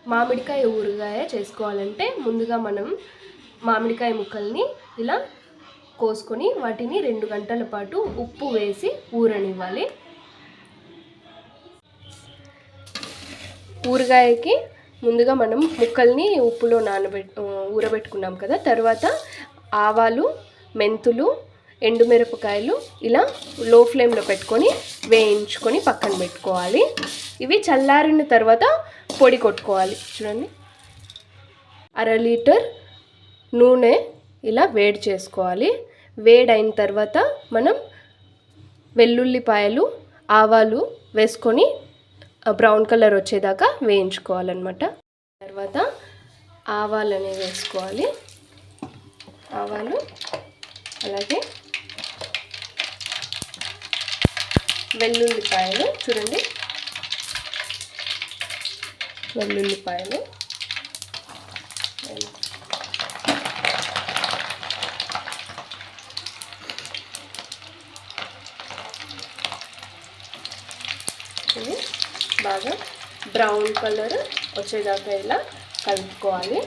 మామిడికాయ ఊరగాయ చేసుకోవాలంటే ముందుగా మనం మామిడికాయ ముక్కల్ని ఇలా కోసుకొని వాటిని 2 గంటల పాటు ఉప్పు వేసి ఊరనివ్వాలి. ఊరగాయకి ముందుగా మనం ముక్కల్ని ఉప్పులో ఊరబెట్టుకున్నాం కదా. తర్వాత ఆవాలు, మెంతులు, ఎండుమిరపకాయలు ఇలా లో ఫ్లేమ్లో పెట్టుకొని వేయించుకొని పక్కన పెట్టుకోవాలి. ఇవి చల్లారిన తర్వాత పొడి కొట్టుకోవాలి. చూడండి, 1/2 లీటర్ నూనె ఇలా వేడి చేసుకోవాలి. వేడైన తర్వాత మనం వెల్లుల్లిపాయలు, ఆవాలు వేసుకొని బ్రౌన్ కలర్ వచ్చేదాకా వేయించుకోవాలన్నమాట. తర్వాత ఆవాలు అనేవి వేసుకోవాలి. ఆవాలు, అలాగే వెల్లుల్లిపాయలు. చూడండి, వెల్లుల్లిపాయలు ఇది బాగా బ్రౌన్ కలర్ వచ్చేదాకా ఇలా కలుపుకోవాలి.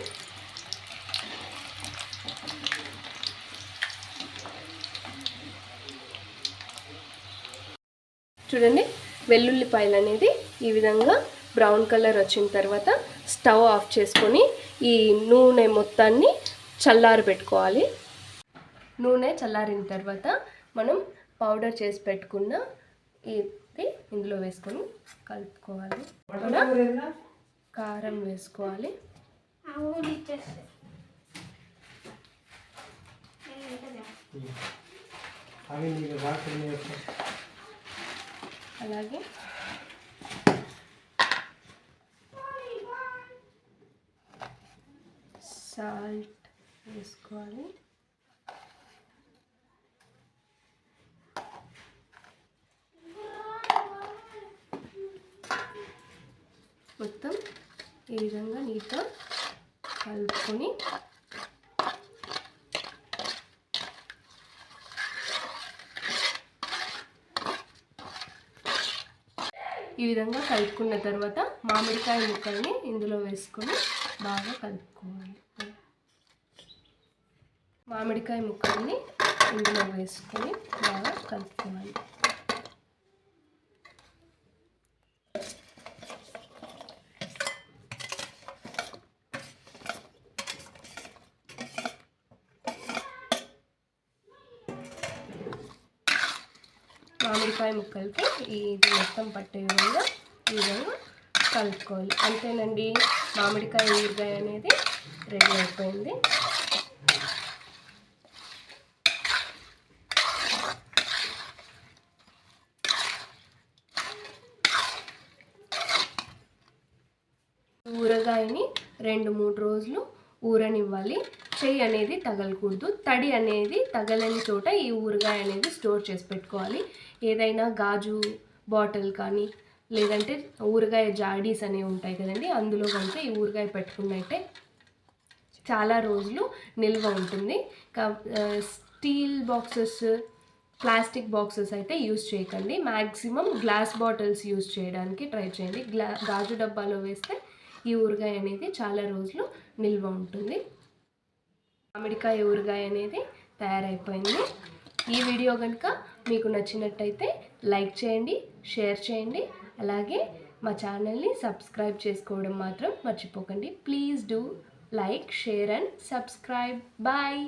చూడండి, వెల్లుల్లిపాయలు అనేది ఈ విధంగా బ్రౌన్ కలర్ వచ్చిన తర్వాత స్టవ్ ఆఫ్ చేసుకొని ఈ నూనె మొత్తాన్ని చల్లారి పెట్టుకోవాలి. నూనె చల్లారిన తర్వాత మనం పౌడర్ చేసి పెట్టుకున్న ఇది ఇందులో వేసుకొని కలుపుకోవాలి. కారం వేసుకోవాలి. అలాగే సాల్ట్ వేసుకోవాలి. మొత్తం ఈ విధంగా నీట్గా కలుపుకొని ఈ విధంగా కలుపుకున్న తర్వాత మామిడికాయ ముక్కల్ని ఇందులో వేసుకొని బాగా కలుపుకోవాలి. మామిడికాయ ముక్కల్ని ఇందులో వేసుకొని బాగా కలుపుకోవాలి. మామిడికాయ ముక్కలకి ఇది మొత్తం పట్టే విధంగా ఈ విధంగా కలుపుకోవాలి. అంతేనండి, మామిడికాయ ఊరగాయ అనేది రెడీ అయిపోయింది. ఊరగాయని 2-3 రోజులు ఊరనివ్వాలి. చెయ్యి అనేది తగలకూడదు. తడి అనేది తగలని చోట ఈ ఊరగాయ అనేది స్టోర్ చేసి పెట్టుకోవాలి. ఏదైనా గాజు బాటిల్ కానీ లేదంటే ఊరగాయ జాడీస్ అనేవి ఉంటాయి కదండి, అందులో కనుక ఈ ఊరగాయ పెట్టుకున్నట్టే చాలా రోజులు నిల్వ ఉంటుంది. స్టీల్ బాక్సెస్, ప్లాస్టిక్ బాక్సెస్ అయితే యూజ్ చేయకండి. మ్యాక్సిమం గ్లాస్ బాటిల్స్ యూజ్ చేయడానికి ట్రై చేయండి. గాజు డబ్బాలో వేస్తే ఈ ఊరగాయ అనేది చాలా రోజులు నిల్వ ఉంటుంది. మామిడికాయ ఊరగాయ అనేది తయారైపోయింది. ఈ వీడియో కనుక మీకు నచ్చినట్టయితే లైక్ చేయండి, షేర్ చేయండి, అలాగే మా ఛానల్ని సబ్స్క్రైబ్ చేసుకోవడం మాత్రం మర్చిపోకండి. Please do like, share and subscribe. Bye.